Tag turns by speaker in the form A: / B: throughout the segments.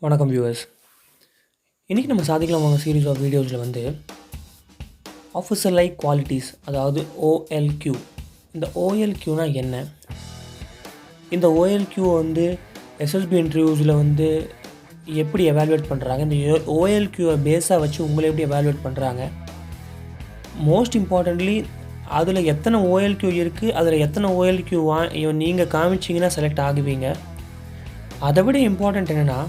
A: வணக்கம் வியூவர்ஸ். இன்றைக்கி நம்ம சாதிக்கலாம் வாங்க சீரீஸ் ஆஃப் வீடியோஸில் ஆஃபீஸர் லைக் குவாலிட்டிஸ், அதாவது OLQ. இந்த OLQனா என்ன? இந்த OLQ SSB இன்டர்வியூஸில் எப்படி எவாலுவேட் பண்ணுறாங்க? இந்த OLQவை பேஸாக வச்சு உங்களை எப்படி எவாலுவேட் பண்ணுறாங்க? மோஸ்ட் இம்பார்ட்டன்ட்லி அதில் எத்தனை OLQ இருக்குது, அதில் எத்தனை OLQ நீங்கள் காமிச்சிங்கன்னா செலக்ட் ஆகுவீங்க. அதை விட இம்பார்ட்டண்ட் என்னென்னா,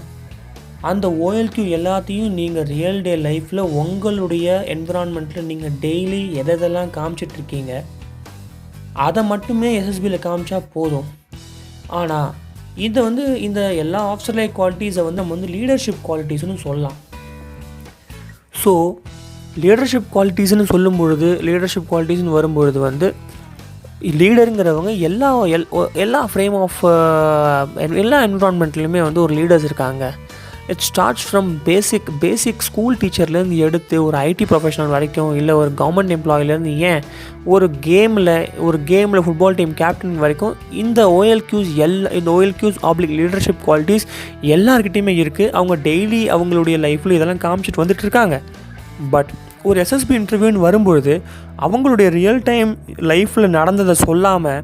A: அந்த OLQ எல்லாத்தையும் நீங்கள் ரியல் டே லைஃப்பில் உங்களுடைய என்விரான்மெண்ட்டில் நீங்கள் டெய்லி எதெல்லாம் காமிச்சிட்ருக்கீங்க அதை மட்டுமே SSBயில் காமிச்சா போதும். ஆனால் இதை இந்த எல்லா ஆஃபீஸர் லைக் குவாலிட்டிஸை நம்ம லீடர்ஷிப் குவாலிட்டிஸ்னு சொல்லலாம். ஸோ லீடர்ஷிப் குவாலிட்டிஸ்னு சொல்லும்பொழுது, லீடர்ஷிப் குவாலிட்டிஸ்னு வரும்பொழுது லீடருங்கிறவங்க எல்லா ஃப்ரேம் ஆஃப் எல்லா என்விரான்மெண்ட்லேயுமே ஒரு லீடர்ஸ் இருக்காங்க. It starts from basic school டீச்சர்லேருந்து எடுத்து ஒரு ஐடி ப்ரொஃபஷனல் வரைக்கும், இல்லை ஒரு கவர்மெண்ட் எம்ப்ளாயிலேருந்து ஏன் ஒரு கேமில் ஃபுட்பால் டீம் கேப்டன் வரைக்கும் இந்த OLQs லீடர்ஷிப் குவாலிட்டிஸ் எல்லாருக்கிட்டையுமே இருக்குது. அவங்க டெய்லி அவங்களுடைய லைஃப்பில் இதெல்லாம் காமிச்சிட்டு வந்துட்டுருக்காங்க. பட் ஒரு SSB இன்டர்வியூன்னு வரும்பொழுது அவங்களுடைய ரியல் டைம் லைஃப்பில் நடந்ததை சொல்லாமல்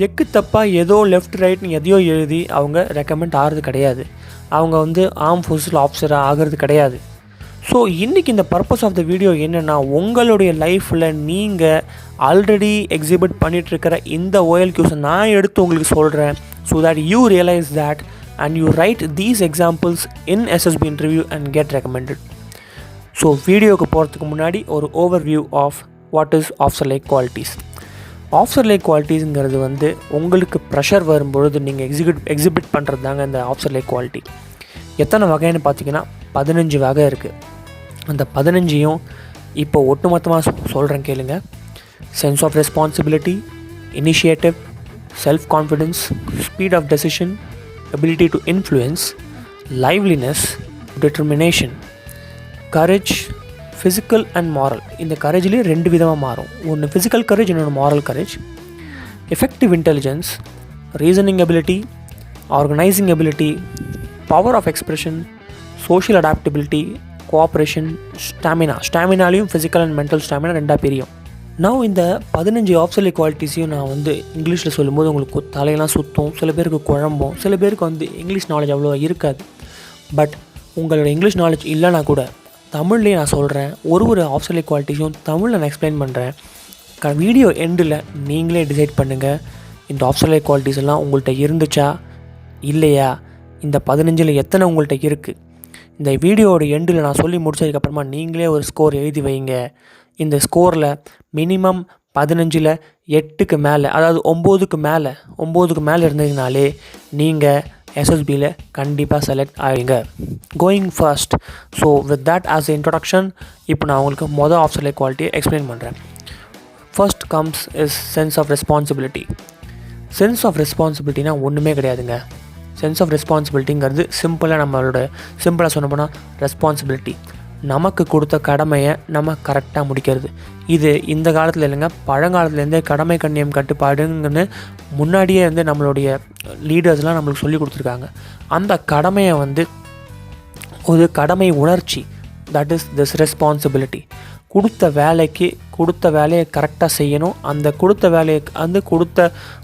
A: எக்கு தப்பாக ஏதோ லெஃப்ட் ரைட்னு எதையோ எழுதி அவங்க ரெக்கமெண்ட் ஆகிறது கிடையாது. அவங்க ஆர்ம் ஃபோர்ஸில் ஆஃபீஸராக ஆகிறது கிடையாது. ஸோ இன்றைக்கி இந்த பர்பஸ் ஆஃப் த வீடியோ என்னென்னா, உங்களுடைய லைஃப்பில் நீங்கள் ஆல்ரெடி எக்ஸிபிட் பண்ணிகிட்ருக்கிற இந்த OLQஸை நான் எடுத்து உங்களுக்கு சொல்கிறேன். So that you realise that and you write these examples in SSB interview and get recommended. So வீடியோவுக்கு போகிறதுக்கு முன்னாடி ஒரு overview of what is officer like qualities. Officer like குவாலிட்டிஸுங்கிறது உங்களுக்கு ப்ரெஷர் வரும்பொழுது நீங்கள் எக்ஸிபிட் பண்ணுறது தாங்க இந்த ஆஃபீஸர் லைக் குவாலிட்டி. எத்தனை வகைன்னு பார்த்தீங்கன்னா 15 வகை இருக்குது. அந்த 15ஐயும் இப்போ ஒட்டுமொத்தமாக சொல்கிறேன் கேளுங்க. Sense of responsibility, initiative, self confidence, speed of decision, ability to influence, liveliness, determination, courage, physical and moral. இந்த கரேஜ்லேயே 2 விதமாக மாறும். ஒன்று ஃபிசிக்கல் கரேஜ், இன்னொன்று moral courage. Effective intelligence, reasoning ability, organising ability, power of expression, social adaptability, cooperation, ஸ்டாமினாலையும் physical and mental stamina 2 பிரியும். நான் இந்த 15 ஆஃபீஸர் லைக் குவாலிட்டிஸையும் நான் இங்கிலீஷில் சொல்லும்போது உங்களுக்கு தலையெல்லாம் சுற்றும், சில பேருக்கு குழம்பும், சில பேருக்கு இங்கிலீஷ் நாலேஜ் அவ்வளோ இருக்காது. பட் உங்களோட இங்கிலீஷ் நாலேஜ் இல்லைனா கூட தமிழ்லேயே நான் சொல்கிறேன். ஒரு ஆஃபீஸர் லைக் குவாலிட்டிஸும் தமிழில் நான் எக்ஸ்பிளைன் பண்ணுறேன். வீடியோ எண்டில் நீங்களே டிசைட் பண்ணுங்கள், இந்த ஆஃபீஸர் லைக் குவாலிட்டிஸ் எல்லாம் உங்கள்கிட்ட இருந்துச்சா இல்லையா, இந்த 15ல் எத்தனை உங்கள்கிட்ட இருக்குது. இந்த வீடியோவோட எண்டில் நான் சொல்லி முடிச்சதுக்கப்புறமா நீங்களே ஒரு ஸ்கோர் எழுதி வைங்க. இந்த ஸ்கோரில் மினிமம் 15ல் 8க்கு மேலே, அதாவது 9க்கு மேலே இருந்ததுனாலே நீங்கள் SSBயில் கண்டிப்பாக செலக்ட் ஆகிங்க. Going first. So with that as a introduction இப்போ நான் உங்களுக்கு ஆஃபீஸர் லைக் குவாலிட்டியை எக்ஸ்பிளைன் பண்ணுறேன். First comes is sense of responsibility. Sense of ரெஸ்பான்சிபிலிட்டினா ஒன்றுமே கிடையாதுங்க. சென்ஸ் ஆஃப் ரெஸ்பான்சிபிலிட்டிங்கிறது சிம்பிளாக சொன்ன போனால் ரெஸ்பான்சிபிலிட்டி, நமக்கு கொடுத்த கடமையை நம்ம கரெக்டாக முடிக்கிறது. இது இந்த காலத்தில் இல்லைங்க, பழங்காலத்துலேருந்தே கடமை கண்ணியம் கட்டுப்பாடுங்கன்னு முன்னாடியே நம்மளுடைய லீடர்ஸ்லாம் நம்மளுக்கு சொல்லி கொடுத்துருக்காங்க. அந்த கடமையை ஒரு கடமை உணர்ச்சி, தட் இஸ் திஸ் ரெஸ்பான்சிபிலிட்டி. கொடுத்த வேலையை கரெக்டாக செய்யணும். அந்த கொடுத்த வேலையை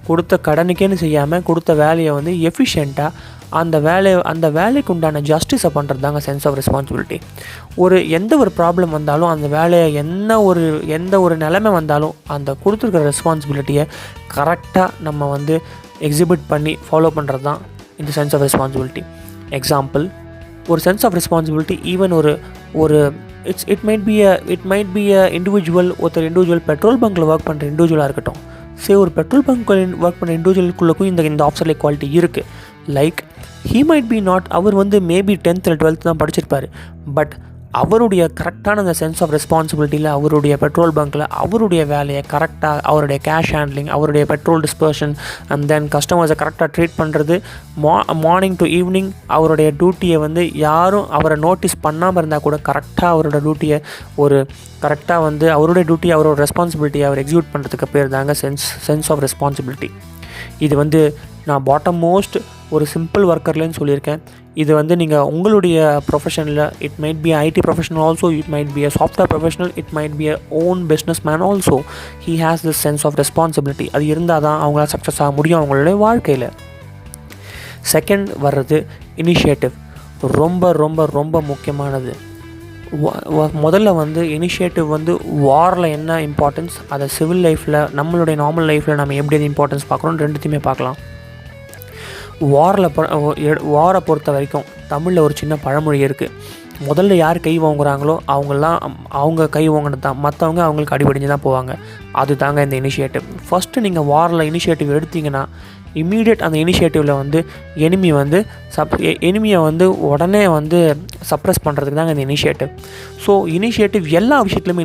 A: கொடுத்த கடனுக்கேன்னு செய்யாமல் கொடுத்த வேலையை எஃபிஷியண்ட்டாக அந்த வேலைக்கு உண்டான ஜஸ்டிஸை பண்ணுறது தாங்க சென்ஸ் ஆஃப் ரெஸ்பான்சிபிலிட்டி. எந்த ஒரு ப்ராப்ளம் வந்தாலும், அந்த வேலையை எந்த ஒரு நிலைமை வந்தாலும் அந்த கொடுத்துருக்கிற ரெஸ்பான்சிபிலிட்டியை கரெக்டாக நம்ம எக்ஸிபிட் பண்ணி ஃபாலோ பண்ணுறது தான் இந்த சென்ஸ் ஆஃப் ரெஸ்பான்சிபிலிட்டி. எக்ஸாம்பிள், ஒரு சென்ஸ் ஆஃப் ரெஸ்பான்சிபிலிட்டி ஈவன் ஒரு it might be a individual petrol பங்க்கில் ஒர்க் பண்ணுற இண்டிவிஜுவலாக இருக்கட்டும். ஒரு பெட்ரோல் பங்க்கில் ஒர்க் பண்ணுற இண்டிவிஜுவலுக்குள்ளக்கும் இந்த ஆஃபீஸர் லைக் குவாலிட்டி இருக்குது. Like he might be not, அவர் மேபி 10th or 12th தான் படிச்சிருப்பார். பட் அவருடைய கரெக்டான அந்த சென்ஸ் ஆஃப் ரெஸ்பான்சிபிலிட்டியில் அவருடைய பெட்ரோல் பங்க்கில் அவருடைய வேலையை கரெக்டாக, அவருடைய கேஷ் ஹேண்ட்லிங், அவருடைய பெட்ரோல் டிஸ்பர்ஷன் அண்ட் தென் கஸ்டமர்ஸை கரெக்டாக ட்ரீட் பண்ணுறது, மார்னிங் டு ஈவினிங் அவருடைய டியூட்டியை யாரும் அவரை நோட்டீஸ் பண்ணாமல் இருந்தால் கூட கரெக்டாக அவரோட டியூட்டியை அவருடைய டியூட்டி, அவரோட ரெஸ்பான்சிபிலிட்டியை அவர் எக்ஸிக்யூட் பண்ணுறதுக்கு பேர் தாங்க சென்ஸ் ஆஃப் ரெஸ்பான்சிபிலிட்டி. இது நான் பாட்டம் மோஸ்ட் ஒரு சிம்பிள் ஒர்க்கர்லேன்னு சொல்லியிருக்கேன். இது வந்து நீங்கள் உங்களுடைய ப்ரொஃபஷனில், it might be IT professional also, it might be a software professional, it might be a own business man also, he has this sense of responsibility. அது இருந்தால் தான் அவங்களால சக்ஸஸ் ஆக முடியும் அவங்களுடைய வாழ்க்கையில். செகண்ட் வர்றது இனிஷியேட்டிவ். ரொம்ப ரொம்ப ரொம்ப முக்கியமானது. முதல்ல வந்து இனிஷியேட்டிவ் வந்து வாரில் என்ன இம்பார்ட்டன்ஸ், அதை சிவில் லைஃப்பில் நம்மளுடைய நார்மல் லைஃப்பில் நம்ம எப்படி அது இம்பார்ட்டன்ஸ் பார்க்குறோம், ரெண்டுத்தையுமே பார்க்கலாம். வாரை பொறுத்த வரைக்கும் தமிழில் ஒரு சின்ன பழமொழி இருக்குது. முதல்ல யார் கை வாங்குகிறாங்களோ அவங்க கை வாங்கினது தான், மற்றவங்க அவங்களுக்கு அடிபடிஞ்சு தான் போவாங்க. அது தாங்க இந்த இனிஷியேட்டிவ். ஃபஸ்ட்டு நீங்கள் வாரில் இனிஷியேட்டிவ் எடுத்திங்கன்னா இம்மீடியட் அந்த இனிஷியேட்டிவில் வந்து எனிமியை வந்து உடனே வந்து சப்ரஸ் பண்ணுறதுக்கு தாங்க இந்த இனிஷியேட்டிவ். ஸோ இனிஷியேட்டிவ் எல்லா விஷயத்துலையுமே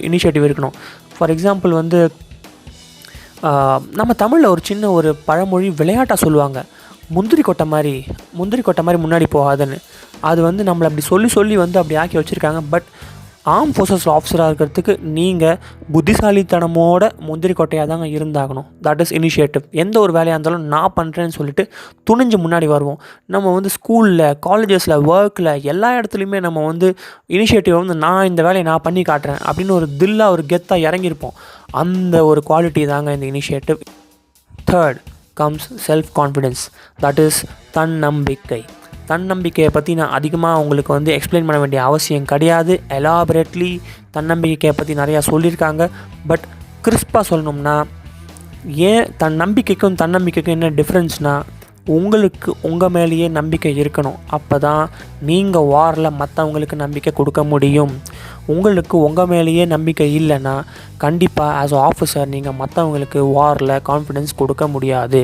A: இனிஷியேட்டிவ் இருக்கணும். ஃபார் எக்ஸாம்பிள் வந்து நம்ம தமிழில் ஒரு சின்ன ஒரு பழமொழி விளையாட்டாக சொல்லுவாங்க, முந்திரி கொட்டை மாதிரி முன்னாடி போகாதுன்னு. அது வந்து நம்மளை அப்படி சொல்லி வந்து அப்படி ஆக்கி வச்சுருக்காங்க. பட் ஆர்ம் ஃபோர்ஸஸ் ஆஃபீஸராக இருக்கிறதுக்கு நீங்கள் புத்திசாலித்தனமோட முந்திரி கொட்டையாக தாங்க இருந்தாகணும். That is initiative. எந்த ஒரு வேலையாக இருந்தாலும் நான் பண்ணுறேன்னு சொல்லிட்டு துணிஞ்சு முன்னாடி வருவோம். நம்ம வந்து ஸ்கூலில், காலேஜஸில், ஒர்க்கில் எல்லா இடத்துலையுமே நம்ம வந்து இனிஷியேட்டிவ் வந்து நான் இந்த வேலையை நான் பண்ணி காட்டுறேன் அப்படின்னு ஒரு தில்லாக ஒரு கெத்தாக இறங்கியிருப்போம். அந்த ஒரு குவாலிட்டி தாங்க இந்த initiative. Third comes self confidence. That is தன்னம்பிக்கையை பற்றி நான் அதிகமாக உங்களுக்கு வந்து எக்ஸ்பிளைன் பண்ண வேண்டிய அவசியம் கிடையாது. எலாபரேட்லி தன்னம்பிக்கையை பற்றி நிறையா சொல்லியிருக்காங்க. பட் கிறிஸ்பாக சொல்லணும்னா, ஏன் தன்னம்பிக்கைக்கும் என்ன டிஃப்ரென்ஸ்னால், உங்களுக்கு உங்கள் மேலேயே நம்பிக்கை இருக்கணும். அப்போ தான் நீங்கள் வாரில் மற்றவங்களுக்கு நம்பிக்கை கொடுக்க முடியும். உங்களுக்கு உங்கள் மேலேயே நம்பிக்கை இல்லைன்னா கண்டிப்பாக ஆஸ் அ ஆஃபீஸர் நீங்கள் மற்றவங்களுக்கு வாரில் கான்ஃபிடென்ஸ் கொடுக்க முடியாது.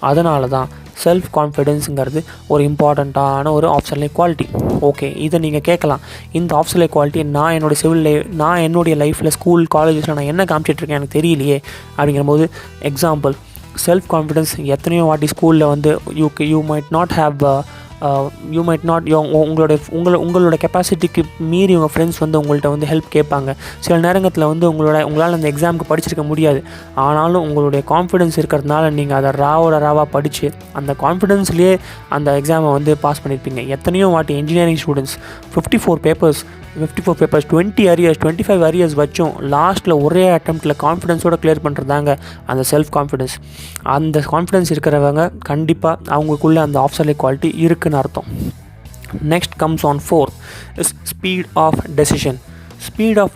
A: அதனால தான் செல்ஃப் கான்ஃபிடென்ஸுங்கிறது ஒரு இம்பார்ட்டண்ட்டான ஒரு ஆஃபீஸர்லை குவாலிட்டி. ஓகே, இதை நீங்கள் கேட்கலாம், இந்த ஆஃபீஸர்லை குவாலிட்டி நான் என்னுடைய லைஃப்பில் ஸ்கூல், காலேஜஸில் நான் என்ன காமிச்சிட்ருக்கேன் எனக்கு தெரியலையே அப்படிங்கிறபோது, எக்ஸாம்பிள் செல்ஃப் கான்ஃபிடென்ஸ் எத்தனையோ வாட்டி ஸ்கூலில் வந்து யூ மைட் நாட் உங்களோட கெப்பாசிட்டிக்கு மீறி உங்கள் ஃப்ரெண்ட்ஸ் வந்து உங்கள்கிட்ட வந்து ஹெல்ப் கேட்பாங்க. சில நேரத்தில் வந்து உங்களால் அந்த எக்ஸாமுக்கு படிச்சிருக்க முடியாது. ஆனாலும் உங்களுடைய கான்ஃபிடென்ஸ் இருக்கிறதுனால நீங்கள் அதை ராவாக படித்து அந்த கான்ஃபிடென்ஸ்லேயே அந்த எக்ஸாமை வந்து பாஸ் பண்ணியிருப்பீங்க. எத்தனையோ வாட்டி engineering students 54 papers 20 arrears 25 arrears வச்சும் லாஸ்ட்டில் ஒரே அட்டெம்ப்டில் கான்ஃபிடென்ஸோடு கிளியர் பண்ணுறதாங்க அந்த செல்ஃப் கான்ஃபிடென்ஸ். அந்த கான்ஃபிடென்ஸ் இருக்கிறவங்க கண்டிப்பாக அவங்களுக்குள்ளே அந்த ஆஃபீஸர்லி குவாலிட்டி இருக்குன்னு அர்த்தம். Next comes on 4 is speed of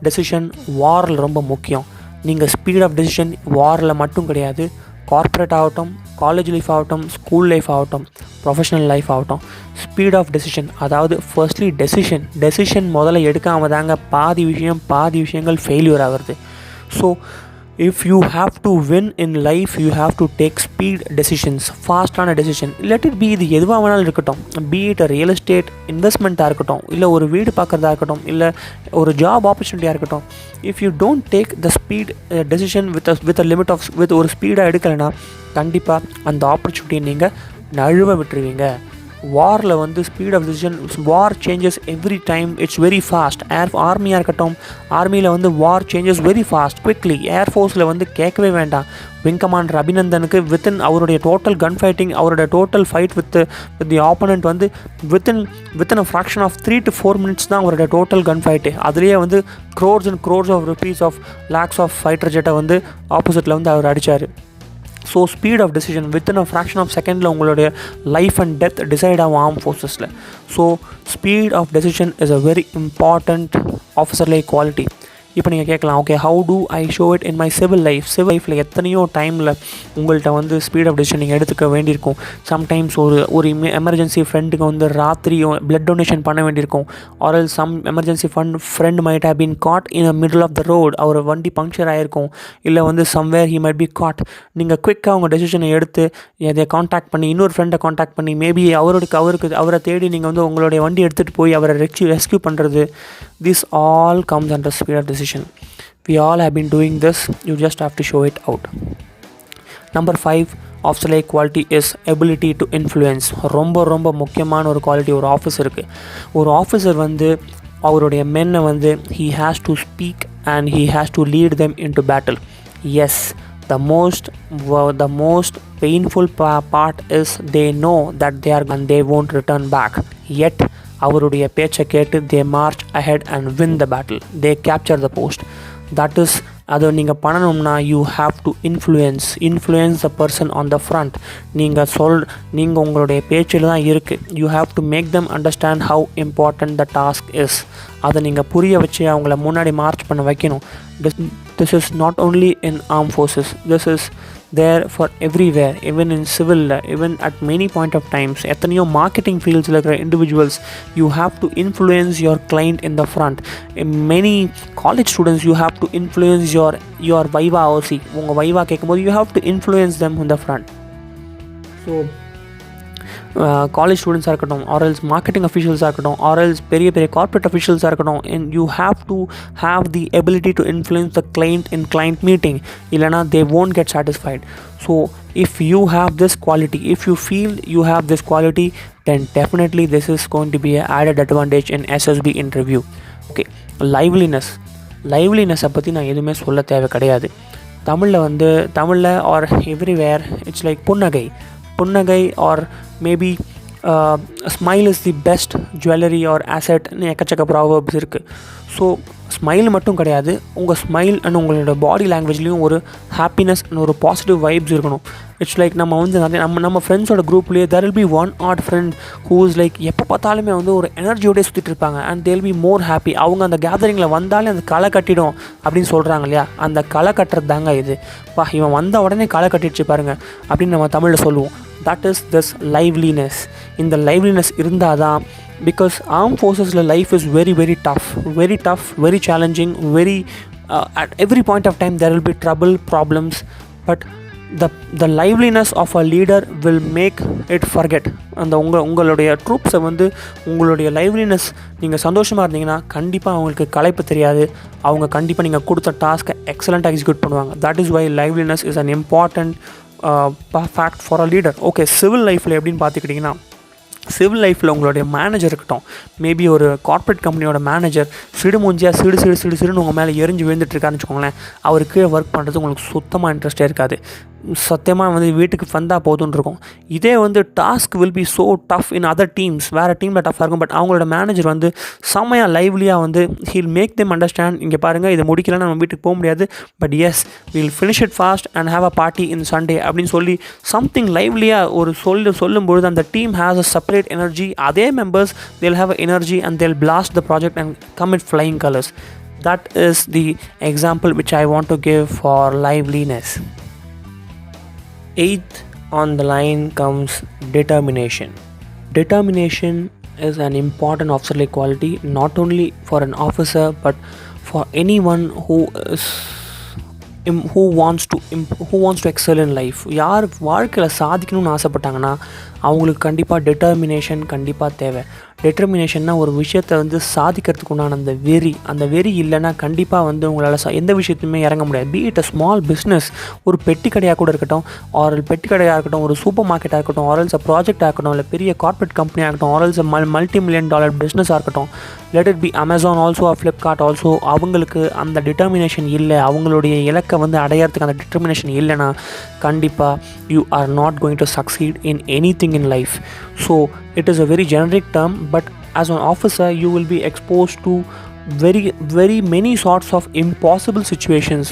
A: decision. வாரில் ரொம்ப முக்கியம். நீங்கள் ஸ்பீட் ஆஃப் டெசிஷன் வாரில் மட்டும் கிடையாது, கார்ப்பரேட் ஆகட்டும், காலேஜ் லைஃப் ஆகட்டும், ஸ்கூல் லைஃப் ஆகட்டும், ப்ரொஃபஷனல் லைஃப் ஆகட்டும், ஸ்பீட் ஆஃப் டெசிஷன். அதாவது ஃபர்ஸ்ட்லி டெசிஷன் முதல்ல எடுக்காமல் தாங்க பாதி விஷயங்கள் ஃபெயிலியர் ஆகிறது. So if you have to win in life, you have to take speed decisions, ஃபாஸ்டான டெசிஷன். லெட் இட் பி, இது எதுவாக வேணாலும் இருக்கட்டும். பி இட் ரியல் எஸ்டேட் இன்வெஸ்ட்மெண்ட்டாக இருக்கட்டும், இல்லை ஒரு வீடு பார்க்குறதா இருக்கட்டும், இல்லை ஒரு ஜாப் ஆப்பர்ச்சுனிட்டியாக இருக்கட்டும். If you don't take the speed decision with ஒரு ஸ்பீடாக எடுக்கலைன்னா கண்டிப்பாக அந்த ஆப்பர்ச்சுனிட்டியை நீங்கள் நழுவ விட்டுருவீங்க. வாரில் வந்து speed of decision, war changes every time, it's very fast. ஆர்மியாக இருக்கட்டும், ஆர்மியில் வந்து war changes very fast quickly. ஏர்ஃபோர்ஸில் வந்து கேட்கவே வேண்டாம். விங் கமாண்டர் அபிநந்தனுக்கு வித்தின் அவருடைய டோட்டல் கன் ஃபைட்டிங், அவருடைய total fight with the opponent வந்து within a fraction of 3 to 4 minutes தான் அவருடைய டோட்டல் கன் ஃபைட்டு. அதுலேயே வந்து crores of rupees of lakhs of fighter ஜெட்டை வந்து ஆப்போசிட்டில் வந்து அவர் அடித்தார். So speed of decision within a fraction of செகண்டில் உங்களுடைய லைஃப் அண்ட் டெத் டிசைட் ஆகும் ஆர்ம் ஃபோர்ஸஸில். So speed of decision is a very important ஆஃபீஸர்லை குவாலிட்டி. இப்போ நீங்கள் கேட்கலாம், okay how do I show it in my civil லைஃப்பில் எத்தனையோ டைமில் உங்கள்கிட்ட வந்து ஸ்பீட் ஆஃப் டெசிஷன் நீங்கள் எடுத்துக்க வேண்டியிருக்கும். சம்டைம்ஸ் ஒரு எமர்ஜென்சி ஃப்ரெண்டுக்கு வந்து ராத்திரி பிளட் டொனேஷன் பண்ண வேண்டியிருக்கும். Or some emergency friend might have been caught in a middle of the road. அவர் வண்டி பங்க்சர் ஆகிருக்கும், இல்லை வந்து somewhere he might be caught. நீங்கள் குயிக்காக உங்கள் டெசிஷனை எடுத்து அதை காண்டாக்ட் பண்ணி, இன்னொரு ஃப்ரெண்டை காண்டாக்ட் பண்ணி, மேபி அவரை தேடி நீங்கள் வந்து உங்களுடைய வண்டி எடுத்துகிட்டு போய் அவரை ரெஸ்க்யூ பண்ணுறது. This all comes under speed of decision. We all have been doing this. You just have to show it out. Number 5 officer quality is ability to influence. ரொம்ப முக்கியமான ஒரு குவாலிட்டி ஒரு ஆஃபீஸருக்கு. ஒரு ஆஃபீஸர் வந்து அவருடைய மென்னை வந்து he has to speak and he has to lead them into battle. Yes, the most painful part is they know that they are and they won't return back. Yet அவருடைய பேச்சை கேட்டு they march ahead and win the battle. They capture the post. That is, அதை நீங்கள் பண்ணணும்னா you have to influence the person on the front. நீங்கள் உங்களுடைய பேச்சில் தான் இருக்குது. You have to make them understand how important the task is. அதை நீங்கள் புரிய வச்சு அவங்கள முன்னாடி மார்ச் பண்ண வைக்கணும். This is not only in armed forces. This is there for everywhere, even in civil, even at many point of times. எத்தனையோ marketing fields இருக்கிற individuals, you have to influence your client in the front. In many college students, you have to influence your viva OC. உங்கள் viva கேட்கும்போது you have to influence them in the front. So college ஸ்டூடெண்ட்ஸாக இருக்கட்டும், or else marketing அஃபிஷியல்ஸாக இருக்கட்டும், ஆர்எல்ஸ் பெரிய பெரிய corporate அஃபிஷியல்ஸாக இருக்கட்டும், and you have to have the ability to influence the client in client meeting. இல்லைனா they won't get satisfied. So if you have this quality, if you feel you have this quality, then definitely this is going to be an added advantage in SSB interview. Okay, liveliness பற்றி நான் எதுவுமே சொல்ல தேவை கிடையாது. தமிழில் or everywhere it's like புன்னகை or maybe smile is the best jewellery or ஆசெட்னு எக்கச்சக்க ப்ராவர்ப்ஸ் இருக்குது. ஸோ ஸ்மைல் மட்டும் கிடையாது, உங்கள் ஸ்மைல் அண்ட் உங்களோட பாடி லாங்குவேஜ்லேயும் ஒரு ஹாப்பினஸ் அண்ட் ஒரு பாசிட்டிவ் வைப்ஸ் இருக்கணும். இட்ஸ் லைக் நம்ம ஃப்ரெண்ட்ஸோட குரூப்லேயே there will be one odd friend who is like எப்போ பார்த்தாலுமே ஒரு எனர்ஜியோடய சுற்றிட்டு இருப்பாங்க and they'll be more happy. அவங்க அந்த கேதரிங்கில் வந்தாலே அந்த களை கட்டிடும் அப்படின்னு சொல்கிறாங்க இல்லையா, அந்த களை கட்டுறது தாங்க இது. இவன் வந்த உடனே களை கட்டிடுச்சு பாருங்க அப்படின்னு நம்ம தமிழில் சொல்லுவோம். That is this liveliness. இந்த liveliness இருந்தால் தான், because armed forcesல life is very very tough, very challenging, very at every point of time there will be trouble, problems, but the liveliness of a leader will make it forget. அந்த உங்களுடைய ட்ரூப்ஸை உங்களுடைய liveliness நீங்கள் சந்தோஷமாக இருந்தீங்கன்னா கண்டிப்பாக அவங்களுக்கு களைப்பு தெரியாது. அவங்க கண்டிப்பாக நீங்கள் கொடுத்த டாஸ்க்கை எக்ஸலண்ட்டாக எக்ஸிக்யூட் பண்ணுவாங்க. That is why liveliness is an important fact for a leader. Okay, civil லைஃப்பில் எப்படின்னு பார்த்துக்கிட்டிங்கன்னா, சிவில் லைஃப்பில் உங்களுடைய மேனேஜர் இருக்கட்டும், மேபி ஒரு கார்ப்பரேட் கம்பெனியோட மேனேஜர் சிடுமூஞ்சியாக சிடுன்னு உங்கள் மேலே எரிஞ்சு விழுந்துட்டுருக்கான்னு வச்சுக்கோங்களேன். அவருக்கு ஒர்க் பண்ணுறது உங்களுக்கு சுத்தமாக இன்ட்ரெஸ்டே இருக்காது. சத்தியமாக வீட்டுக்கு வந்தால் போதுன்னு இருக்கும். இதே task will be so tough in other teams, வேறு டீமில் டஃப்பாக இருக்கும். பட் அவங்களோட மேனேஜர் செம்மையாக லைவ்லியாக ஹீல் மேக் தெம் அண்டர்ஸ்டாண்ட், இங்கே பாருங்கள் இதை முடிக்கலன்னா நம்ம வீட்டுக்கு போக முடியாது, but yes will finish it fast and have a party in Sunday அப்படின்னு சொல்லி சம்திங் லைவ்லியாக ஒரு சொல்லும்பொழுது அந்த team has a separate energy. அதே members they'll have energy and they'll blast the project and come with flying colors. That is the example which I want to give for liveliness. Eighth on the line comes determination. Determination is an important officerly quality, not only for an officer but for anyone who wants to excel in life. யார் வாழ்க்கையில் சாதிக்கணும்னு ஆசைப்பட்டாங்கன்னா அவங்களுக்கு கண்டிப்பாக determination கண்டிப்பாக தேவை. டெட்டர்மினேஷன்னா ஒரு விஷயத்தை சாதிக்கிறதுக்கு உண்டான அந்த வெறி இல்லைன்னா கண்டிப்பாக உங்களால் எந்த விஷயத்துலையுமே இறங்க முடியாது. Be it a small business, ஒரு பெட்டி கடையாக கூட இருக்கட்டும், ஆரல் பெட்டி கடையாக இருக்கட்டும், ஒரு சூப்பர் மார்க்கெட்டாக இருக்கட்டும், ஆரல்ஸ் ப்ராஜெக்டாக இருக்கட்டும், இல்லை பெரிய கார்ப்பரேட் கம்பெனியாக இருக்கட்டும், ஆரல்ஸ் $multi-million பிஸ்னஸாக இருக்கட்டும், let it B Amazon also, Flipkart also. அவங்களுக்கு அந்த டிட்டர்மினேஷன் இல்லை, அவங்களுடைய இலக்கை அடையிறதுக்கு அந்த டிட்டர்மினேஷன் இல்லைன்னா கண்டிப்பாக you are not going to succeed in anything in life. So it is a very generic term, but as an officer you will be exposed to very many sorts of impossible situations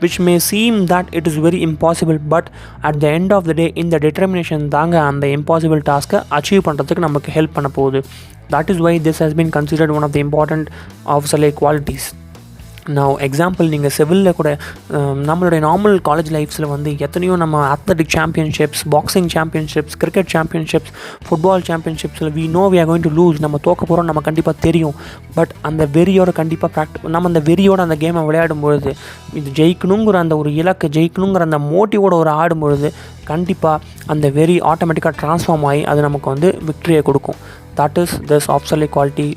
A: which may seem that it is very impossible, but at the end of the day in the determination தாங்க அந்த impossible task achieve பண்றதுக்கு நமக்கு help பண்ண போகுது. That is why this has been considered one of the important officerly qualities. நான் example, நீங்கள் சிவிலில் கூட நம்மளுடைய நார்மல் காலேஜ் லைஃப்ஸில் எத்தனையோ நம்ம athletic championships, boxing championships, cricket championships, football சாம்பியன்ஷிப்ஸில் we know we are going to lose, நம்ம தோக்க போகிறோம் நம்ம கண்டிப்பாக தெரியும். பட் அந்த வெறியோட கண்டிப்பாக நம்ம அந்த வெறியோட அந்த கேமை விளையாடும்பொழுது, இது ஜெயிக்கணுங்கிற அந்த ஒரு இலக்கு, ஜெயிக்கணுங்கிற அந்த மோட்டிவோட ஒரு ஆடும்பொழுது கண்டிப்பாக அந்த வெறி ஆட்டோமேட்டிக்காக ட்ரான்ஸ்ஃபார்ம் ஆகி அது நமக்கு விக்டரியை கொடுக்கும். That is this officerly quality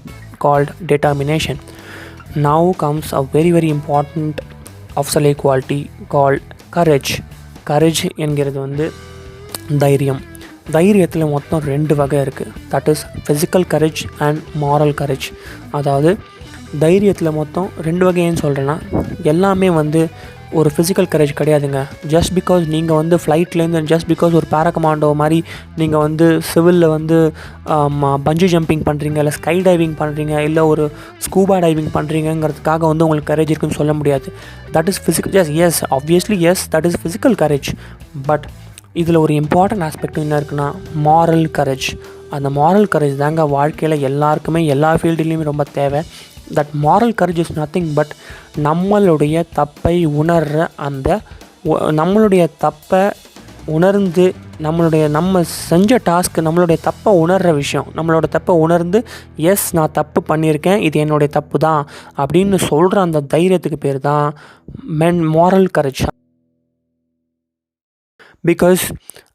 A: called determination. Now comes a very important officerly quality called courage. Courage என்கிறது தைரியத்தில் மொத்தம் 2 வகை இருக்குது. That is physical courage and moral courage. அதாவது தைரியத்தில் மொத்தம் 2 வகை ஏன்னு சொல்கிறேன்னா, எல்லாமே வந்து ஒரு ஃபிசிக்கல் கரேஜ் கிடையாதுங்க. ஜஸ்ட் பிகாஸ் நீங்கள் வந்து ஃப்ளைட்லேருந்து ஜஸ்ட் பிகாஸ் ஒரு பேராகமாண்டோ மாதிரி நீங்கள் வந்து சிவிலில் வந்து பஞ்சி ஜம்பிங் பண்ணுறீங்க, இல்லை ஸ்கை டைவிங் பண்ணுறீங்க, இல்லை ஒரு ஸ்கூபா டைவிங் பண்ணுறீங்கிறதுக்காக வந்து உங்களுக்கு கரேஜ் இருக்குன்னு சொல்ல முடியாது. That is physical. Yes obviously yes, that is physical courage. But இதில் ஒரு இம்பார்ட்டன்ட் ஆஸ்பெக்ட் என்ன இருக்குன்னா, மாரல் கரேஜ். அந்த மாரல் கரேஜ் தாங்க வாழ்க்கையில் எல்லாருக்குமே எல்லா ஃபீல்டுலேயுமே ரொம்ப தேவை. That moral courage is nothing but நம்மளுடைய தப்பை உணர்கிற அந்த நம்மளுடைய தப்பை உணர்ந்து நம்ம செஞ்ச டாஸ்க்கு நம்மளுடைய தப்பை உணர்கிற விஷயம், நம்மளோட தப்பை உணர்ந்து எஸ் நான் தப்பு பண்ணியிருக்கேன், இது என்னுடைய தப்பு தான் அப்படின்னு சொல்கிற அந்த தைரியத்துக்கு பேர் தான் moral courage. Because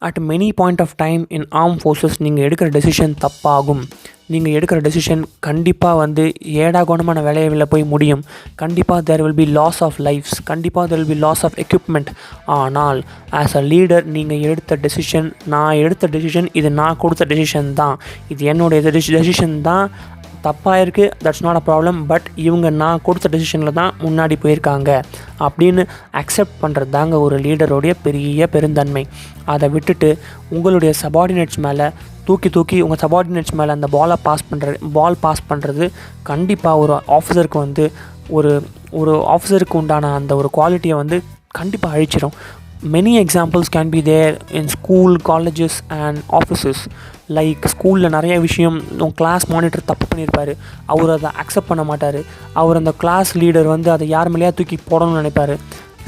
A: at many point of time in arm forces நீங்கள் எடுக்கிற டெசிஷன் தப்பாகும். நீங்கள் எடுக்கிற டெசிஷன் கண்டிப்பாக வந்து ஏடாகோணமான வேலையில் போய் முடியும். கண்டிப்பாக there will be loss of lives, கண்டிப்பாக there will be loss of equipment. ஆனால் ஆஸ் அ லீடர் நீங்கள் எடுத்த டெசிஷன், நான் எடுத்த டெசிஷன், இது நான் கொடுத்த டெசிஷன் தான், இது என்னுடைய டெசிஷன் தான், தப்பாக இருக்குது, that's not a problem, but இவங்க நான் கொடுத்த டெசிஷனில் தான் முன்னாடி போயிருக்காங்க அப்படின்னு அக்செப்ட் பண்ணுறது தாங்க ஒரு லீடருடைய பெரிய பெருந்தன்மை. அதை விட்டுட்டு உங்களுடைய சபார்டினேட்ஸ் மேலே தூக்கி உங்கள் சபார்டினேட்ஸ் மேலே அந்த பால் பாஸ் பண்ணுறது கண்டிப்பாக ஒரு ஆஃபீஸருக்கு வந்து ஒரு ஆஃபீஸருக்கு உண்டான அந்த ஒரு குவாலிட்டியை வந்து கண்டிப்பாக அழிச்சிடும். Many examples can be there in school, colleges and offices. Like ஸ்கூலில் நிறைய விஷயம் கிளாஸ் மானிட்டர் தப்பு பண்ணியிருப்பார், அவர் அதை அக்செப்ட் பண்ண மாட்டார், அவர் அந்த கிளாஸ் லீடர் வந்து அதை யார் மேலேயா தூக்கி போடணும்னு நினைப்பார்.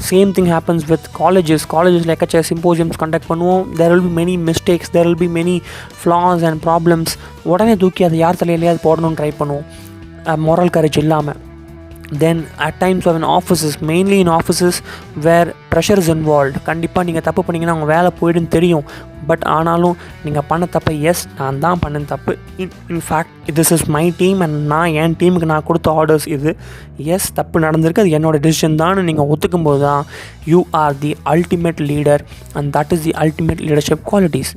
A: சேம் திங் ஹேப்பன்ஸ் வித் காலேஜஸில் எக்கச்ச சிம்போசியம்ஸ் கண்டக்ட் பண்ணுவோம். There will be many mistakes, there will be many flaws and problems. உடனே தூக்கி அதை யார் தலையிலேயே அது போடணும்னு ட்ரை பண்ணுவோம், மோரல் கரேஜ் இல்லாமல். Then at times of in offices, mainly in offices where pressure is involved, கண்டிப்பாக நீங்கள் தப்பு பண்ணிங்கன்னா அவங்க வேலை போய்டுன்னு தெரியும். பட் ஆனாலும் நீங்கள் பண்ண தப்பை எஸ் நான் தான் பண்ண தப்பு, in fact this is my team and நான் என் டீமுக்கு நான் கொடுத்த ஆர்டர்ஸ் இது, எஸ் தப்பு நடந்திருக்கு, அது என்னோடய டெசிஷன் தான் நீங்கள் ஒத்துக்கும் போது தான் you are the ultimate leader and that is the ultimate leadership qualities.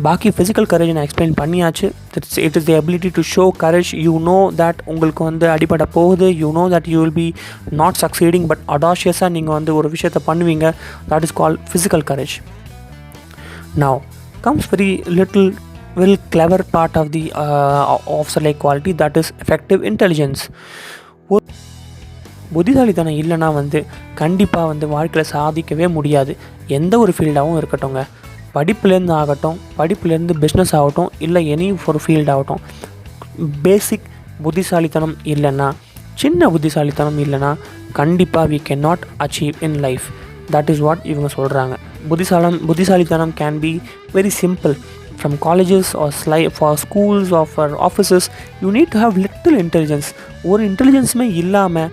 A: பாக்கி ஃபிசிக்கல் கரேஜ் நான் எக்ஸ்பிளைன் பண்ணியாச்சு. It is the ability to show courage. You know that உங்களுக்கு வந்து அடிபட போகுது, you know that you will be not succeeding, but அடாஷியஸாக நீங்கள் வந்து ஒரு விஷயத்தை பண்ணுவீங்க. That is called physical courage. Now comes very clever part of the officer-like quality, that is effective intelligence. புத்திசாலித்தனம் இல்லைனா வந்து கண்டிப்பாக வந்து வாழ்க்கையில் சாதிக்கவே முடியாது. எந்த ஒரு ஃபீல்டாகவும் இருக்கட்டும்ங்க, படிப்புலேருந்து ஆகட்டும், படிப்புலேருந்து பிஸ்னஸ் ஆகட்டும், இல்லை எனி ஒரு ஃபீல்ட் ஆகட்டும், பேசிக் புத்திசாலித்தனம் இல்லைன்னா, சின்ன புத்திசாலித்தனம் இல்லைன்னா கண்டிப்பாக we cannot achieve in life. that is what இவங்க சொல்கிறாங்க. புத்திசாலித்தனம் can be very simple. From colleges or for schools or for offices, you need to have little intelligence. ஒரு இன்டெலிஜென்ஸுமே இல்லாமல்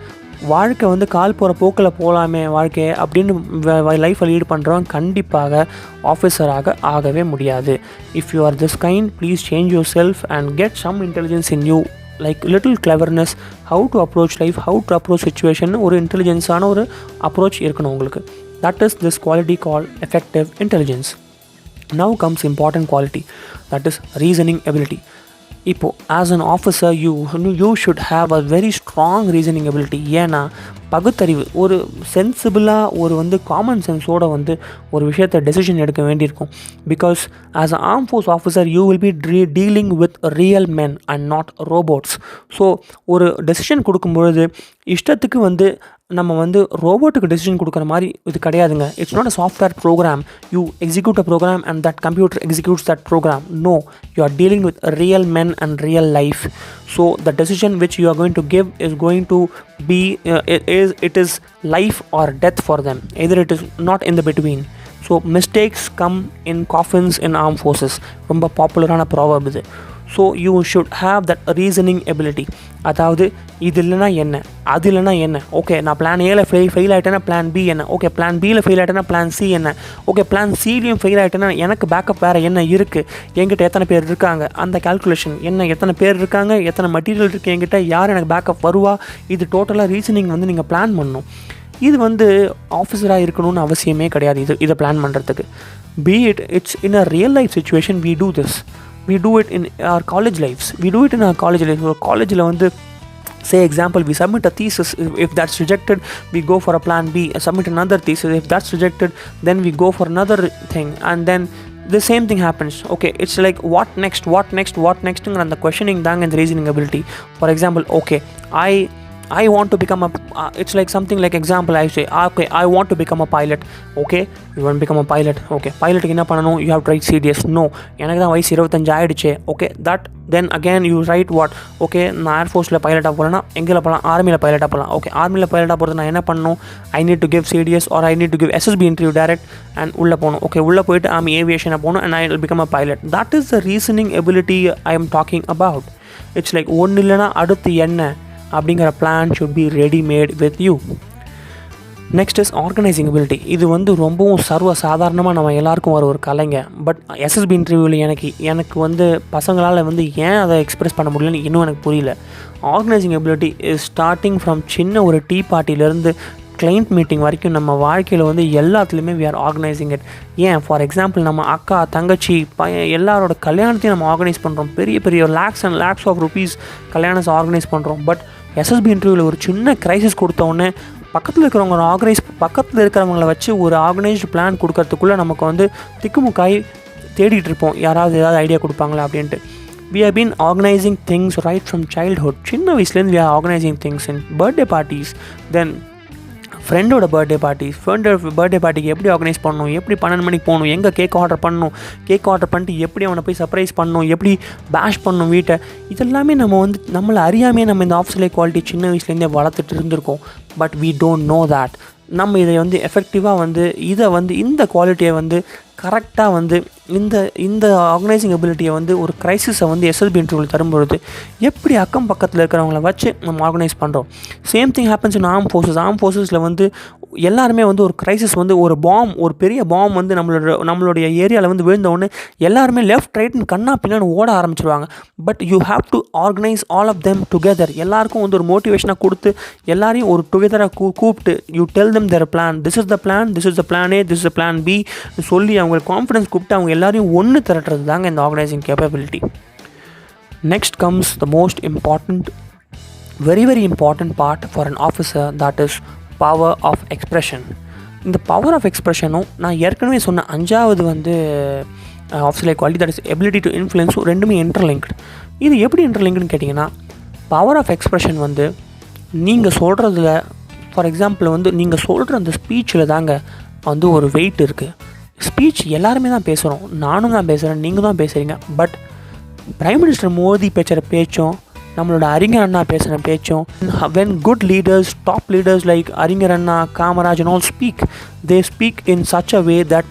A: வாழ்க்கை வந்து கால் போகிற போக்கில் போகலாமே வாழ்க்கையை அப்படின்னு லைஃப்பை லீட் பண்ணுறவங்க கண்டிப்பாக ஆஃபீஸராக ஆகவே முடியாது. If you are this kind, please change your self and get some intelligence in you, like little cleverness, how to approach life, how to approach situation, ஒரு இன்டெலிஜென்ஸான ஒரு அப்ரோச் இருக்கணும் உங்களுக்கு. That is this quality call effective intelligence. Now comes important quality, that is reasoning ability. இப்போ as an officer you should have a very strong reasoning ability. ஏன்னா பகுத்தறிவு, ஒரு சென்சிபிளாக ஒரு வந்து காமன் சென்ஸோடு வந்து ஒரு விஷயத்தை டெசிஷன் எடுக்க வேண்டியிருக்கும். Because as a arm force officer you will B dealing with real men and not robots. So ஒரு டெசிஷன் கொடுக்கும்பொழுது இஷ்டத்துக்கு வந்து நம்ம வந்து ரோபோட்டுக்கு டெசிஷன் கொடுக்குற மாதிரி இது கிடையாதுங்க. It's not a software program. You execute a program and that computer executes that program. No, you are dealing with real men and real life. So the decision which you are going to give is going to be it is life or death for them, either it is not in the between. So mistakes come in coffins in armed forces, ரொம்ப பாப்புலரான proverb இது. So you should have that reasoning ability. அதாவது இது இல்லைனா என்ன, அது இல்லைனா என்ன, ஓகே நான் பிளான் ஏல ஃபெயில் ஆகிட்டேன்னா பிளான் பி என்ன, ஓகே பிளான் பியில் ஃபெயில் ஆகிட்டேன்னா பிளான் சி என்ன, ஓகே பிளான் சிலையும் ஃபெயில் ஆகிட்டேன்னா எனக்கு பேக்கப் வேறு என்ன இருக்குது, என்கிட்ட எத்தனை பேர் இருக்காங்க, அந்த கால்குலேஷன் என்ன, எத்தனை பேர் இருக்காங்க, எத்தனை மெட்டீரியல் இருக்குது என்கிட்ட, யார் எனக்கு பேக்கப் வருவா, இது டோட்டலாக ரீசனிங் வந்து நீங்கள் பிளான் பண்ணணும். இது வந்து ஆஃபீஸராக இருக்கணும்னு அவசியமே கிடையாது. இதை பிளான் பண்ணுறதுக்கு. It's in a real life situation we do this. We do it in our college lives. ஒரு காலேஜில் வந்து Say example, we submit a thesis. If that's rejected, we go for a plan B. Submit another thesis. If that's rejected, then we go for another thing, and then the same thing happens. Okay, it's like what next, and the questioning dang and the reasoning ability. For example, okay, I want to become a it's like something like example, I say, okay, I want to become a pilot. Okay, you want to become a pilot. Okay, pilot என்ன பண்ணணும்? You have to write CDS. No, எனக்கு தான் வயசு 25 ஆயிடுச்சு. Okay, that then again you write what? Okay, நான் ஏர்ஃபோர்ஸில் பைலட்டாக போகிறேன்னா எங்கே போகலாம்? ஆர்மியில் பைலட்டாக போகலாம். ஓகே, ஆர்மியில் பைலட்டாக போகிறது நான் என்ன பண்ணணும்? I need to give CDS or I need to give SSB interview direct and உள்ளே போகணும். ஓகே, உள்ளே போயிட்டு ஆர்மி ஏவியேஷனை போகணும் and I will become a pilot. That is the reasoning ability I am talking about. It's like ஒன்று இல்லைனா அடுத்து என்ன அப்படிங்கிற plan should be ready mat with you. Next is organising ability. இது வந்து ரொம்பவும் சர்வ சாதாரணமாக நம்ம எல்லாருக்கும் வர ஒரு கலைங்க. பட் எஸ்எஸ்பி இன்டர்வியூவில் எனக்கு வந்து பசங்களால் வந்து ஏன் அதை எக்ஸ்பிரஸ் பண்ண முடியலன்னு இன்னும் எனக்கு புரியல. Organising ability is starting from சின்ன ஒரு டீ பார்ட்டிலேருந்து கிளைண்ட் மீட்டிங் வரைக்கும் நம்ம வாழ்க்கையில் வந்து எல்லாத்துலேயுமே வி ஆர் ஆர்கனைசிங் இட். ஏன் ஃபார் எக்ஸாம்பிள் நம்ம அக்கா தங்கச்சி எல்லாரோட கல்யாணத்தையும் நம்ம ஆர்கனைஸ் பண்ணுறோம். பெரிய பெரிய lakhs and lakhs of rupees கல்யாணத்தை ஆர்கனைஸ் பண்ணுறோம். பட் எஸ்எஸ்பி இன்டர்வியூவில் ஒரு சின்ன க்ரைசிஸ் கொடுத்தோடனே பக்கத்தில் இருக்கிறவங்கள வச்சு ஒரு ஆர்கனைஸ்டு பிளான் கொடுக்கறதுக்குள்ளே நமக்கு வந்து திக்குமுக்காய் தேடிட்டு இருப்போம், யாராவது ஏதாவது ஐடியா கொடுப்பாங்களா அப்படின்ட்டு. We have been organizing things right from childhood. சின்ன வயசுலேருந்து we are organizing things in birthday parties, then ஃப்ரெண்டோட பர்த்டே பார்ட்டிக்கு எப்படி ஆர்கனைஸ் பண்ணணும், எப்படி 12 மணிக்கு போகணும், எங்கே கேக் ஆர்டர் பண்ணிட்டு எப்படி அவனை போய் சர்ப்ரைஸ் பண்ணணும், எப்படி பேஷ் பண்ணணும் வீட்டை, இதெல்லாமே நம்ம வந்து நம்மளை அறியாமையே நம்ம இந்த ஆஃபீஸில் குவாலிட்டி சின்ன வயசுலேருந்தே வளர்த்துட்டு இருந்திருக்கோம். But we don't know that. நம்ம இதை வந்து எஃபெக்டிவாக வந்து இந்த குவாலிட்டியை வந்து கரெக்டாக வந்து இந்த ஆர்கனைசிங் எபிலிட்டியை வந்து ஒரு க்ரைசிஸை வந்து எஸ்எஸ்பி இன்டர்வியூவில் தரும்பொழுது எப்படி அக்கம் பக்கத்தில் இருக்கிறவங்கள வச்சு நம்ம ஆர்கனைஸ் பண்ணுறோம். Same thing happens in arm ஃபோர்ஸஸில் வந்து எல்லாருமே வந்து ஒரு க்ரைசிஸ் வந்து ஒரு பெரிய பாம் வந்து நம்மளுடைய ஏரியாவில் வந்து விழுந்தவுடனே எல்லாருமே லெஃப்ட் ரைட்னு கண்ணா பின்னாடி ஓட ஆரம்பிச்சிருவாங்க. But you have to organize all of them together. எல்லாருக்கும் வந்து ஒரு மோட்டிவேஷனாக கொடுத்து எல்லாரையும் ஒரு டுகெதராக கூப்பிட்டு you tell them their plan, this is the plan A, this is the plan B சொல்லி அவங்களுக்கு கான்ஃபிடன்ஸ் கூப்பிட்டு அவங்க எல்லாரையும் ஒன்று திரட்டுறது தாங்க இந்த organising capability. Next comes the most important, very important part for an officer, that is power of expression. இந்த பவர் ஆஃப் எக்ஸ்ப்ரெஷனும் நான் ஏற்கனவே சொன்ன 5வது வந்து ஆஃபீஸில் quality, that is ability to இன்ஃப்ளூயன்ஸும் ரெண்டுமே இன்டர்லிங்க்டு. இது எப்படி இன்டர்லிங்க்டுன்னு கேட்டிங்கன்னா, பவர் ஆஃப் எக்ஸ்ப்ரெஷன் வந்து நீங்கள் சொல்கிறதுல, ஃபார் எக்ஸாம்பிள் வந்து நீங்கள் சொல்கிற அந்த ஸ்பீச்சில் தாங்க வந்து ஒரு வெயிட் இருக்குது. ஸ்பீச் எல்லாருமே தான் பேசுகிறோம், நானும் தான் பேசுகிறேன், நீங்கள் தான் பேசுகிறீங்க. பட் பிரைம் மினிஸ்டர் மோடி பேசுகிற பேச்சும் நம்மளோட அறிஞர் அண்ணா பேசுகிற பேச்சும், when good leaders, top leaders like அறிஞர் அண்ணா, Kamaraj and all they speak in such a way that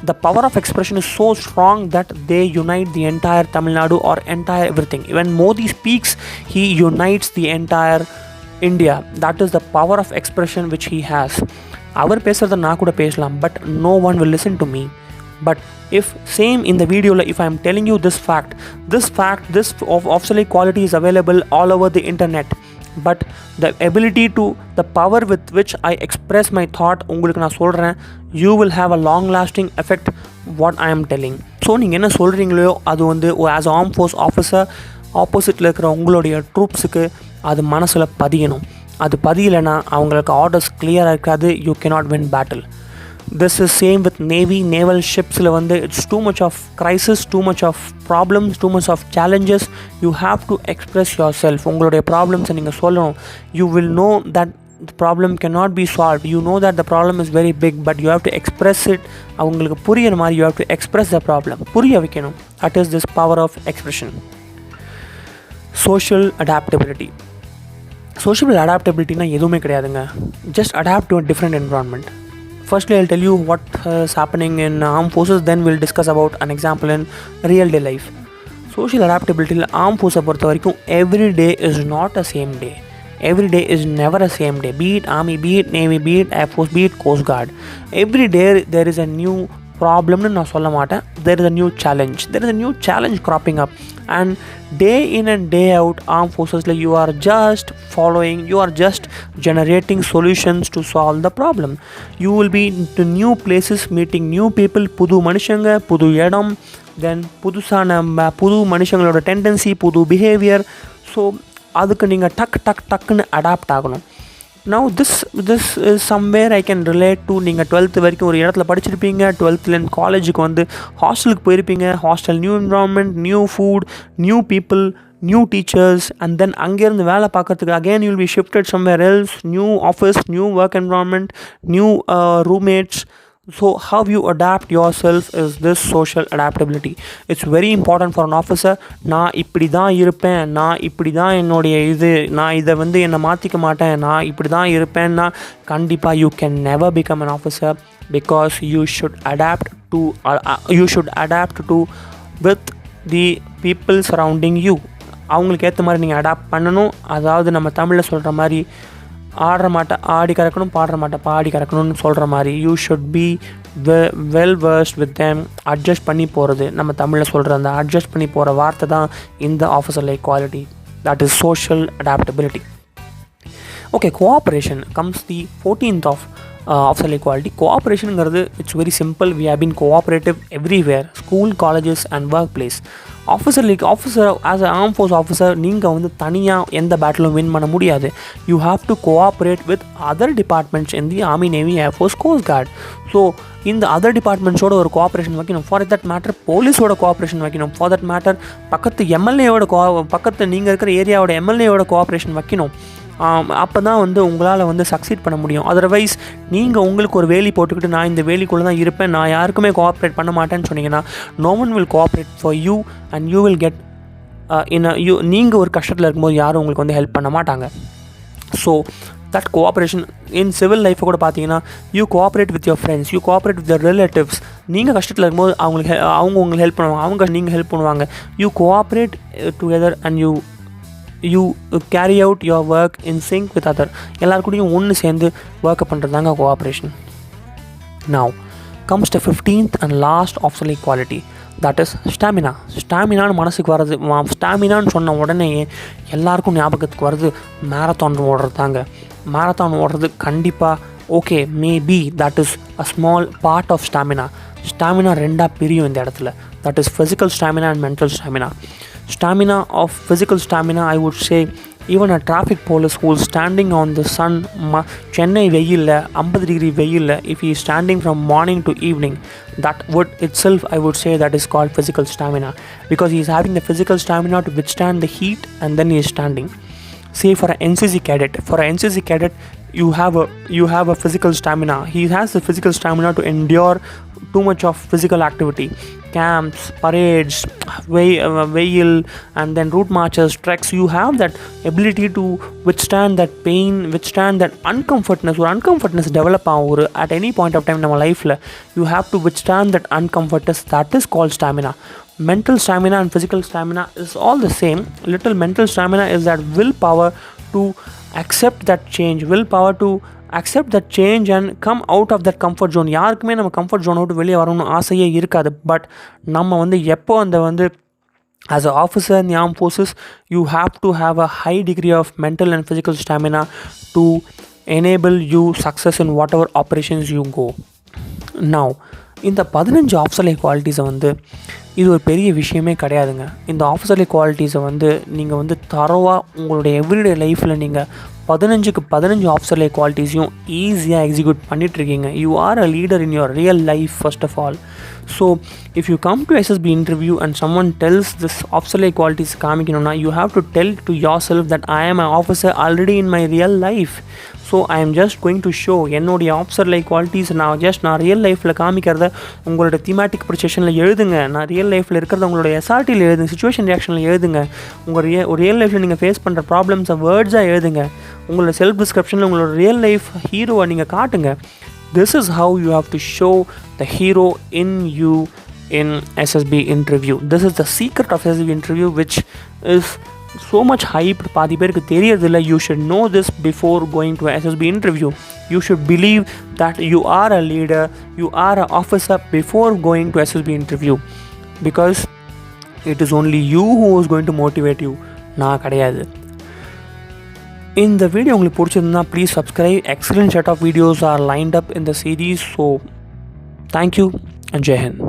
A: the power of expression is so strong that they unite the entire Tamil Nadu or entire everything. When Modi speaks, he unites the entire India. That is the power of expression which he has. அவர் பேசுகிறத நான் கூட பேசலாம், but no one will listen to me. But if same in the video, if I am telling you this fact, this obsolete quality is available all over the internet, but the ability to, the power with which I express my thought, உங்களுக்கு நான் சொல்கிறேன், you will have a long lasting effect what I am telling. So நீங்கள் என்ன சொல்கிறீங்களோ அது வந்து as a armed force officer ஆப்போசிட்டில் இருக்கிற உங்களுடைய ட்ரூப்ஸுக்கு அது மனசில் பதியணும். அது பதியலைன்னா அவங்களுக்கு ஆர்டர்ஸ் கிளியராக இருக்காது, you cannot win battle. This is same with naval ஷிப்ஸில் வந்து it's too much of crisis, too much of problems, too much of challenges. You have to express yourself. உங்களுடைய ப்ராப்ளம்ஸை நீங்கள் சொல்லணும். You will know that the problem cannot be solved. You know that the problem is very big, but you have to express it. அவங்களுக்கு புரியுற மாதிரி you have to express the problem, புரிய வைக்கணும். That is this power of expression. Social adaptability. Social adaptability na எதுவுமே கிடையாதுங்க. Just adapt to a different environment. Firstly, I'll tell you what is happening in armed forces, then we'll discuss about an example in real day life. Social adaptability armed forces பொறுத்த வரைக்கும் every day is not a same day. Every day is never a same day. Be it army, be it navy, be it air force, be it coast guard. Every day there is a new problem nu நான் சொல்ல மாட்டேன். There is a new challenge. There is a new challenge cropping up. And day in and day out, armed forces, like you are just following, you are just generating solutions to solve the problem. You will be to new places, meeting new people, புது மனுஷங்க, புது இடம், then புது மனுஷங்களோட tendency, புது behavior. So அதுக்கு நீங்கள் டக்குன்னு அடாப்ட் ஆகணும். Now this is somewhere I can relate to. நீங்கள் 12th வரைக்கும் ஒரு இடத்துல படிச்சிருப்பீங்க, 12th காலேஜுக்கு வந்து ஹாஸ்டலுக்கு போயிருப்பீங்க. Hostel new environment, new food, new people, new teachers, and then அங்கேருந்து வேலை பார்க்கறதுக்கு again you will be shifted somewhere else, new office, new work environment, new roommates. So how you adapt yourself is this social adaptability. It's very important for an officer. நான் இப்படி தான் இருப்பேன், நான் இப்படி தான் என்னுடைய நான் இதை வந்து என்னை மாற்றிக்க மாட்டேன், நான் இப்படி தான் இருப்பேன்னா கண்டிப்பாக you can never become an officer, because you should adapt to with the people surrounding you. அவங்களுக்கு ஏற்ற மாதிரி நீங்கள் அடாப்ட் பண்ணணும். அதாவது நம்ம தமிழில் சொல்கிற மாதிரி ஆடுற மாட்டை ஆடி கறக்கணும், பாடுற மாட்டை பாடி கறக்கணும்னு சொல்கிற மாதிரி you should be well versed with them. Adjust பண்ணி போகிறது, நம்ம தமிழில் சொல்கிற அந்த அட்ஜஸ்ட் பண்ணி போகிற வார்த்தை தான் இந்த officer like quality, that is social adaptability. Okay, cooperation comes the 14th of officer like quality. கோஆப்ரேஷனுங்கிறது it's very simple. We have been cooperative everywhere, school, colleges and work place. Officer as a arm force officer நீங்கள் வந்து தனியாக எந்த பேட்டிலும் win பண்ண முடியாது. You have to cooperate with other departments in the army, navy, air force, coast guard. So இந்த other டிபார்ட்மெண்ட்ஸோட ஒரு கோஆப்ரேஷன் வைக்கணும். ஃபார் தட் மேட்டர் போலீஸோட கோஆப்ரேஷன் வைக்கணும். ஃபார் தட் மேட்டர் பக்கத்து எம்எல்ஏவோட பக்கத்து நீங்கள் இருக்கிற ஏரியாவோட எம்எல்ஏவோட கோஆப்ரேஷன் வைக்கணும். அப்போ தான் வந்து உங்களால் வந்து சக்சீட் பண்ண முடியும். அதர்வைஸ் நீங்கள் உங்களுக்கு ஒரு வேலி போட்டுக்கிட்டு நான் இந்த வேலிக்குள்ளே தான் இருப்பேன், நான் யாருக்குமே கோஆப்ரேட் பண்ண மாட்டேன்னு சொன்னீங்கன்னா no one will cooperate for you and you will get நீங்கள் ஒரு கஷ்டத்தில் இருக்கும்போது யாரும் உங்களுக்கு வந்து ஹெல்ப் பண்ண மாட்டாங்க. So that cooperation in civil லைஃப்பை கூட பார்த்தீங்கன்னா you cooperate with your friends, you cooperate with your relatives. நீங்கள் கஷ்டத்தில் இருக்கும்போது அவங்க உங்களுக்கு ஹெல்ப் பண்ணுவாங்க, நீங்கள் ஹெல்ப் பண்ணுவாங்க. You cooperate together and you carry out your work in sync with other. எல்லாருக்கூடையும் ஒன்று சேர்ந்து ஒர்க்கை பண்ணுறதாங்க cooperation. Now comes to 15th and last officer like quality, that is stamina. ஸ்டாமினான்னு மனசுக்கு வர்றது, ஸ்டாமினான்னு சொன்ன உடனே எல்லாருக்கும் ஞாபகத்துக்கு வருது மேரத்தான் ஓடுறது தாங்க. மேரத்தான் ஓடுறது கண்டிப்பாக okay, maybe that is a small part of stamina. Stamina ரெண்டாக பிரியும் இந்த இடத்துல, that is physical stamina and mental stamina. Stamina of physical stamina, I would say even a traffic police who is standing on the sun, Chennai வெயில்ல 50 degree வெயில்ல, if he is standing from morning to evening, that would itself I would say that is called physical stamina, because he is having the physical stamina to withstand the heat and then he is standing. Say for an NCC cadet, you have a physical stamina. He has the physical stamina to endure too much of physical activity, camps, parades, veil, and then route marches, treks. You have that ability to withstand that pain, withstand that uncomfortness develop at any point of time in our life. You have to withstand that uncomfortness. That is called stamina. Mental stamina and physical stamina is all the same. Little mental stamina is that willpower to accept that change, willpower to accept that change and come out of that comfort zone. யாருக்குமே நம்ம comfort ஜோனை விட்டு வெளியே வரணும்னு ஆசையே இருக்காது. But நம்ம வந்து எப்போ அந்த வந்து as an officer in the armed forces, you have to have a high degree of mental and physical stamina to enable you success in whatever operations you go. Now இந்த 15 ஆஃபீஸர் லைக் குவாலிட்டிஸை வந்து இது ஒரு பெரிய விஷயமே கிடையாதுங்க. இந்த officer like குவாலிட்டிஸை வந்து நீங்கள் வந்து தரோவாக உங்களுடைய எவ்ரிடே லைஃப்பில் நீங்கள் 15 ஆஃபீஸர் லைக் குவாலிட்டிஸையும் ஈஸியாக எக்ஸிக்யூட் பண்ணிகிட்ருக்கீங்க. You are a leader in your real life first of all. So if you come to SSB interview and someone tells this officer like qualities காமிக்கணும்னா you have to tell to yourself that I am an officer already in my real life. So I am just going to show என்னுடைய officer like qualities நான் real லைஃப்பில் காமிக்கிறத உங்களோட thematic ப்ரொசெஷனில் எழுதுங்க. நான் real லைஃப்பில் இருக்கிறத உங்களோட SRTயில் எழுதுங்க, சிச்சுவேஷன் ரியாக்ஷனில் எழுதுங்க. உங்கள் ரியல் லைஃப்பில் நீங்கள் ஃபேஸ் பண்ணுற ப்ராப்ளம்ஸை வேர்ட்ஸாக எழுதுங்க. உங்களோட செல்ஃப் டிஸ்கிரிப்ஷனில் உங்களோட ரியல் லைஃப் ஹீரோவை நீங்கள் காட்டுங்க. This is how you have to show the hero in you in SSB interview. This is the secret of SSB interview, which is so much hyped. பாதி பேருக்கு தெரியறதில்ல. You should know this before going to a SSB interview. You should believe that you are a leader, you are an officer before going to SSB interview, because it is only you who is going to motivate you, நான் கிடையாது. இந்த video உங்களுக்கு பிடிச்சிருந்தா please subscribe. Excellent set of videos are lined up in the series. So thank you and Jai Hind.